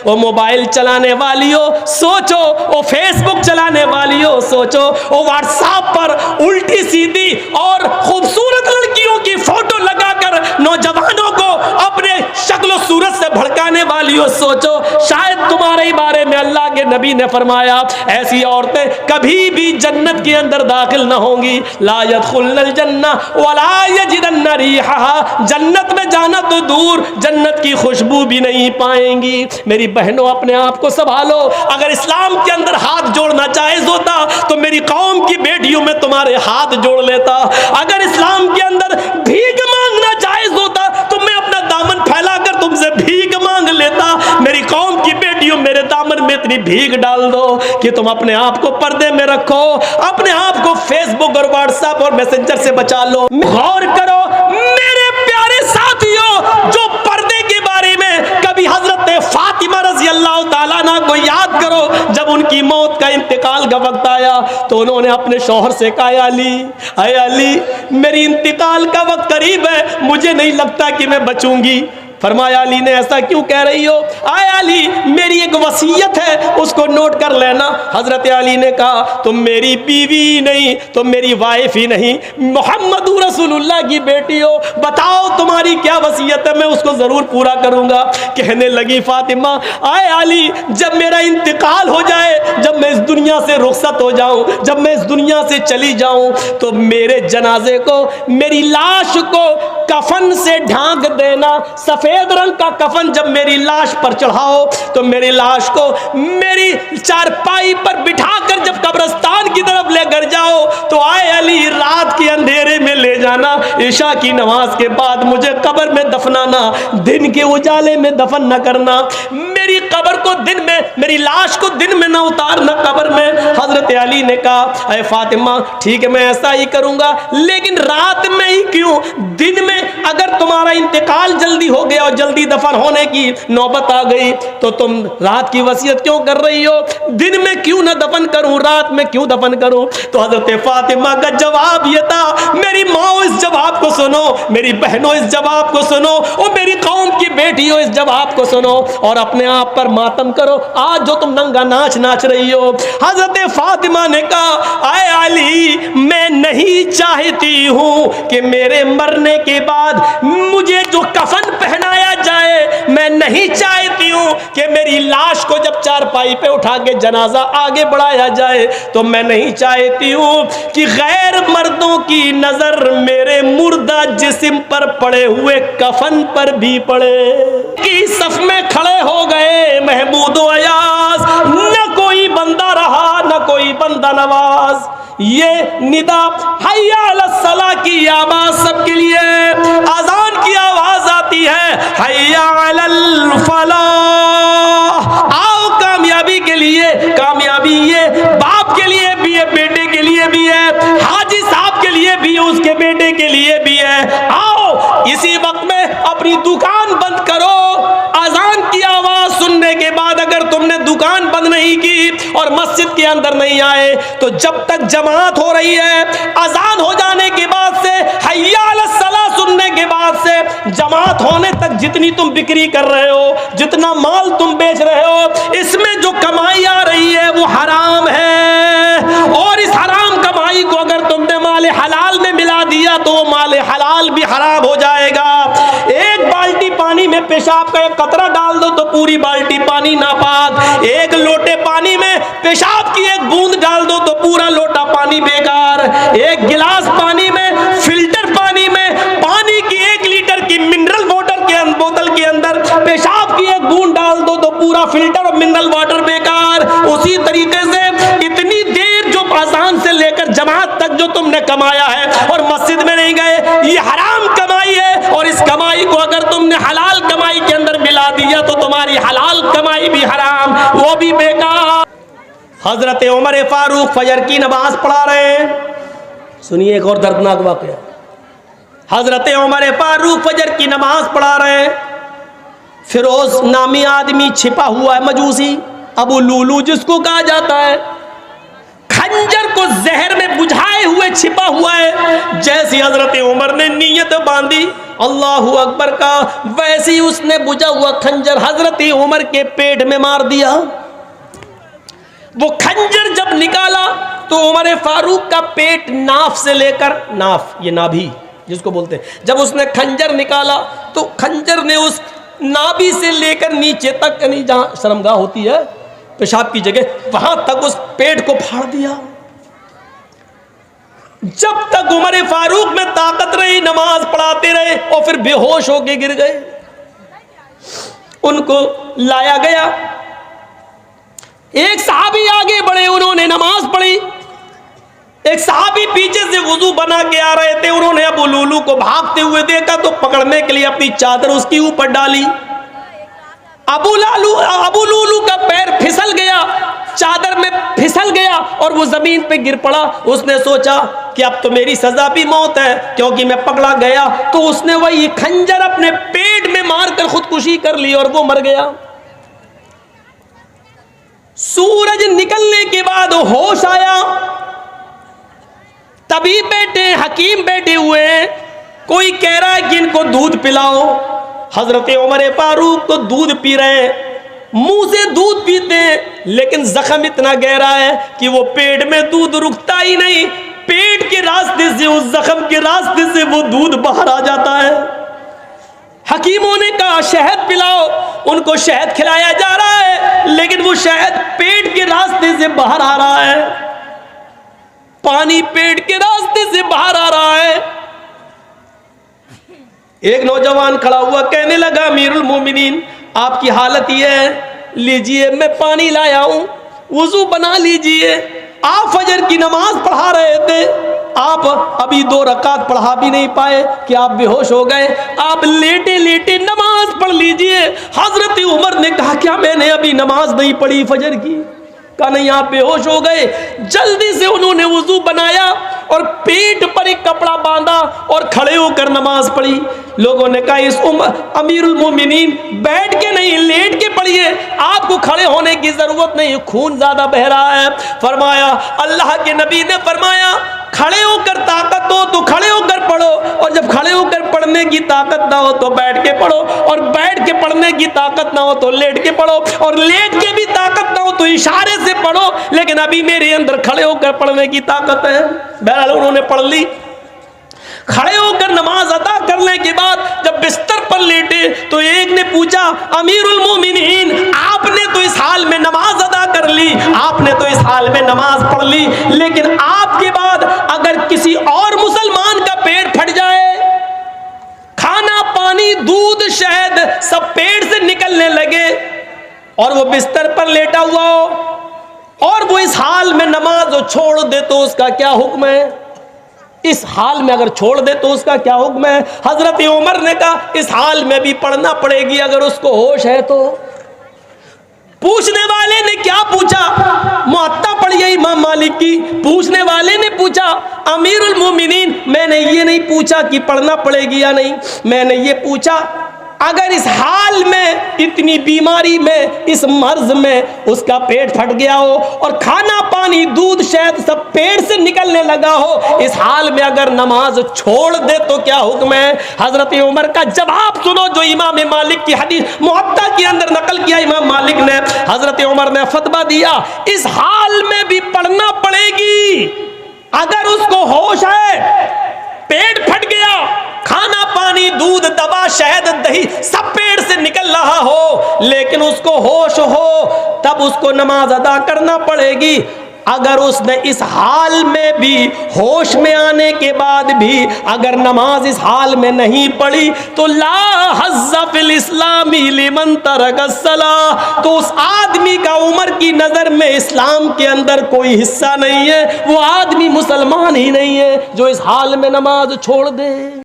وہ موبائل چلانے والیوں سوچو، وہ فیس بک چلانے والیوں سوچو، وہ واٹس ایپ پر الٹی سیدھی اور خوبصورت لڑکیوں کی فوٹو لگا کر نوجوانوں کو اپنے شکل و صورت سے بھڑکانے والیوں سوچو، شاید تمہارے بارے میں اللہ کے نبی نے فرمایا ایسی عورتیں کبھی بھی جنت کے اندر داخل نہ ہوں گی، لا يدخلن الجنہ ولا یجدن ریحها، جنت میں جانا تو دور جنت کی خوشبو بھی نہیں پائیں گی۔ میری بہنوں اپنے آپ کو سنبھالو، اگر اسلام کے اندر ہاتھ جوڑنا جائز ہوتا تو میری قوم کی بیٹیوں میں تمہارے ہاتھ جوڑ لیتا، اگر اسلام کے اندر بھیک مانگنا جائز ہوتا تو میں اپنا دامن پھیلا کر تم سے بھیک مانگ لیتا۔ میری قوم کی بیٹیوں میرے دامن میں اتنی بھیک ڈال دو کہ تم اپنے آپ کو پردے میں رکھو، اپنے آپ کو فیس بک اور واٹس ایپ اور میسنجر سے بچا لو۔ غور کرو میرے پیارے ساتھیوں، جو پردے کے بارے میں کبھی حضرت فاطمہ رضی اللہ تعالیٰ عنہ کو یاد کرو، جب ان کی موت کا انتقال کا وقت آیا تو انہوں نے اپنے شوہر سے کہا اے علی میری انتقال کا وقت قریب ہے، مجھے نہیں لگتا کہ میں بچوں گی۔ فرمایا علی نے ایسا کیوں کہہ رہی ہو؟ اے علی میری ایک وصیت ہے، اس کو نوٹ کر لینا۔ حضرت علی نے کہا تم میری بیوی نہیں، تم میری وائف ہی نہیں، محمد رسول اللہ کی بیٹی ہو، بتاؤ تمہاری کیا وصیت ہے، میں اس کو ضرور پورا کروں گا۔ کہنے لگی فاطمہ اے علی جب میرا انتقال ہو جائے، جب میں اس دنیا سے رخصت ہو جاؤں، جب میں اس دنیا سے چلی جاؤں تو میرے جنازے کو، میری لاش کو کفن سے ڈھانک دینا، سفید رنگ کا کفن جب میری لاش پر چڑھاؤ تو میری لاش کو میری چارپائی پر بٹھا کر جب قبرستان کی طرف لے کر جاؤ تو اے علی رات کے اندھیرے میں لے جانا، عشاء کی نماز کے بعد مجھے قبر میں دفنانا، دن کے اجالے میں دفن نہ کرنا، میری قبر کو دن میں، میری لاش کو دن میں نہ اتارنا قبر میں۔ حضرت علی نے کہا اے فاطمہ ٹھیک ہے میں ایسا ہی کروں گا، لیکن رات میں ہی کیوں؟ دن میں اگر تمہارا انتقال جلدی ہو گیا اور جلدی دفن ہونے کی نوبت آ گئی تو تم رات کی وصیت کیوں کر رہی ہو؟ دن میں کیوں نہ دفن کروں، رات میں کیوں دفن کروں؟ تو حضرت فاطمہ کا جواب یہ تھا، میری ماں اس جواب کو سنو، میری بہنوں اس جواب کو سنو، اور میری قوم کی بیٹیوں اس جواب کو سنو اور اپنے آپ پر ماتم کرو آج جو تم ننگا ناچ ناچ رہی ہو۔ حضرت فاطمہ نے کہا اے علی میں نہیں چاہتی ہوں کہ میرے مرنے کے بعد مجھے جو کفن پہنایا جائے، میں نہیں چاہتی ہوں کہ میری لاش کو جب چارپائی پہ اٹھا کے جنازہ آگے بڑھایا جائے تو میں نہیں چاہتی ہوں کہ غیر مردوں کی نظر میرے مردہ جسم پر پڑے ہوئے کفن پر بھی پڑے۔ کی صف میں کھڑے ہو گئے محمود و ایاز، نہ کوئی بندہ رہا نہ کوئی بندہ نواز، یہ ندا حی علی الصلاۃ کی آواز سب کے لیے، اذان کی آواز آتی ہے حی علی الفلاح، آؤ کامیابی کے لیے، کامیابی یہ باپ کے لیے بھی ہے، بیٹے کے لیے بھی ہے، حاجی صاحب کے لیے بھی ہے، اس کے بیٹے کے لیے بھی ہے، آؤ اسی وقت میں اپنی دکان بند کرو۔ اذان کی آواز سننے کے بعد اگر تم نے دکان بند نہیں کی اور مسجد کے اندر نہیں آئے تو جب تک جماعت ہو رہی ہے، اذان ہو جانے کے بعد سے، حی علی الصلاۃ سننے کے بعد سے، جماعت ہونے تک جتنی تم بکری کر رہے ہو، جتنا مال تم بیچ رہے ہو، اس میں جو کمائی آ رہی ہے وہ حرام ہے، اور اس حرام کمائی کو اگر تم نے مال حلال میں ملا دیا تو وہ مال حلال بھی حرام ہو جائے گا۔ ایک بالٹی پانی میں پیشاب کا ایک قطرہ ڈال دو تو پوری بالٹی پانی ناپاک، ایک لوٹے پانی میں پیشاب کی ایک بوند ڈال دو تو پورا لوٹا پانی بیکار، ایک گلاس پانی میں، فلٹر پانی میں، پانی کی 1 لیٹر کی منرل واٹر کے بوتل کے اندر پیشاب کی ایک بوند ڈال دو تو پورا فلٹر اور منرل واٹر بیکار۔ اسی طریقے سے اتنی دیر جو اذان سے لے کر جماعت تک جو تم نے کمایا ہے اور مسجد میں نہیں گئے، یہ حرام کمائی ہے، اور اس کمائی کو اگر تم نے حلال کمائی کے اندر ملا دیا تو تمہاری حلال کمائی بھی حرام، وہ بھی بیکار۔ حضرت عمر فاروق فجر کی نماز پڑھا رہے ہیں، سنیے ایک اور دردناک واقعہ۔ حضرت عمر فاروق فجر کی نماز پڑھا رہے ہیں، فیروز نامی آدمی چھپا ہوا ہے، مجوسی ابو لولو جس کو کہا جاتا ہے، کھجر خنجر کو زہر میں بجھائے ہوئے چھپا ہوا ہے. جیسی حضرت عمر نے نیت باندھی اللہ اکبر کا، ویسی اس نے بجھا ہوا خنجر حضرت عمر کے پیٹ میں مار دیا. وہ خنجر جب نکالا تو عمر فاروق کا پیٹ ناف سے لے کر، ناف یہ نابھی جس کو بولتے ہیں، جب اس نے خنجر نکالا تو خنجر نے اس نابھی سے لے کر نیچے تک، یعنی جہاں شرمگاہ ہوتی ہے پیشاب کی جگہ، وہاں تک اس پیٹ کو پھاڑ دیا. جب تک عمر فاروق میں طاقت رہی نماز پڑھاتے رہے اور پھر بے ہوش ہو کے گر گئے. ان کو لایا گیا، ایک صحابی آگے بڑھے، انہوں نے نماز پڑھی. ایک صحابی پیچھے سے وضو بنا کے آ رہے تھے، انہوں نے ابو لولو کو بھاگتے ہوئے دیکھا تو پکڑنے کے لیے اپنی چادر اس کے اوپر ڈالی. ابو لولو کا پیر پھسل گیا، چادر میں پھسل گیا اور وہ زمین پہ گر پڑا. اس نے سوچا کہ اب تو میری سزا بھی موت ہے کیونکہ میں پکڑا گیا. تو اس نے وہی خنجر اپنے پیٹ میں مار کر خودکشی کر لی اور وہ مر گیا. سورج نکلنے کے بعد ہوش آیا، طبیب بیٹھے، حکیم بیٹھے ہوئے ہیں. کوئی کہہ رہا ہے کہ ان کو دودھ پلاؤ. حضرت عمر فاروق تو دودھ پی رہے ہیں، منہ سے دودھ پیتے ہیں، لیکن زخم اتنا گہرا ہے کہ وہ پیٹ میں دودھ رکتا ہی نہیں. پیٹ کے راستے سے، اس زخم کے راستے سے وہ دودھ باہر آ جاتا ہے. حکیموں نے کہا شہد پلاؤ، ان کو شہد کھلایا جا رہا ہے لیکن وہ شہد پیٹ کے راستے سے باہر آ رہا ہے، پانی پیٹ کے راستے سے باہر آ رہا ہے. ایک نوجوان کھڑا ہوا کہنے لگا امیر المومنین آپ کی حالت یہ ہے، لیجئے میں پانی لایا ہوں، وضو بنا لیجئے. آپ فجر کی نماز پڑھا رہے تھے، آپ ابھی 2 رکعت پڑھا بھی نہیں پائے کہ آپ بے ہوش ہو گئے، آپ لیٹے لیٹے نماز پڑھ لیجئے. حضرت عمر نے کہا کیا میں نے ابھی نماز نہیں پڑھی فجر کی؟ کہا نہیں آپ بے ہوش ہو گئے. جلدی سے انہوں نے وضو بنایا اور پیٹ پر ایک کپڑا باندھا اور کھڑے ہو کر نماز پڑھی. لوگوں نے کہا اس امیر المومنین بیٹھ کے نہیں لیٹ کے پڑھیے، آپ کو کھڑے ہونے کی ضرورت نہیں، خون زیادہ بہ رہا ہے. فرمایا اللہ کے نبی نے فرمایا کھڑے ہو کر طاقت ہو تو کھڑے ہو کر پڑھو، اور جب کھڑے ہو کر پڑھنے کی طاقت نہ ہو تو بیٹھ کے پڑھو، اور بیٹھ کے پڑھنے کی طاقت نہ ہو تو لیٹ کے پڑھو، اور لیٹ کے بھی طاقت نہ ہو تو اشارے سے پڑھو، لیکن ابھی میرے اندر کھڑے ہو کر پڑھنے کی طاقت ہے. بہرحال انہوں نے پڑھ لی. کھڑے ہو کر نماز ادا کرنے کے بعد جب بستر پر لیٹے تو ایک نے پوچھا امیر المومنین آپ نے تو اس حال میں نماز ادا کر لی، آپ نے تو اس حال میں نماز پڑھ لی، لیکن آپ کے بعد اگر کسی اور مسلمان کا پیٹ پھٹ جائے، کھانا پانی دودھ شہد سب پیٹ سے نکلنے لگے اور وہ بستر پر لیٹا ہوا ہو اور وہ اس حال میں نماز چھوڑ دے تو اس کا کیا حکم ہے؟ اس حال میں اگر چھوڑ دے تو اس کا کیا حکم ہے؟ حضرت عمر نے کہا اس حال میں بھی پڑھنا پڑے گی اگر اس کو ہوش ہے تو. پوچھنے والے نے کیا پوچھا؟ موطا پڑھی امام مالک کی. پوچھنے والے نے پوچھا امیر المومنین میں نے یہ نہیں پوچھا کہ پڑھنا پڑے گی یا نہیں، میں نے یہ پوچھا اگر اس حال میں اتنی بیماری میں اس مرض میں اس کا پیٹ پھٹ گیا ہو اور کھانا پانی دودھ شہد سب پیٹ سے نکلنے لگا ہو، اس حال میں اگر نماز چھوڑ دے تو کیا حکم ہے؟ حضرت عمر کا جواب سنو جو امام مالک کی حدیث موطا کے اندر نقل کیا امام مالک نے. حضرت عمر نے فتویٰ دیا اس حال میں بھی پڑھنا پڑے گی اگر اس کو ہوش ہے، پیٹ پھٹ گیا، کھانا پانی دودھ دوا شہد دہی سب پیٹ سے نکل رہا ہو لیکن اس کو ہوش ہو، تب اس کو نماز ادا کرنا پڑے گی. اگر اس نے اس حال میں بھی ہوش میں آنے کے بعد بھی اگر نماز اس حال میں نہیں پڑھی تو لا حظ فی الاسلام لمن ترک الصلاۃ، تو اس آدمی کا عمر کی نظر میں اسلام کے اندر کوئی حصہ نہیں ہے، وہ آدمی مسلمان ہی نہیں ہے جو اس حال میں نماز چھوڑ دے.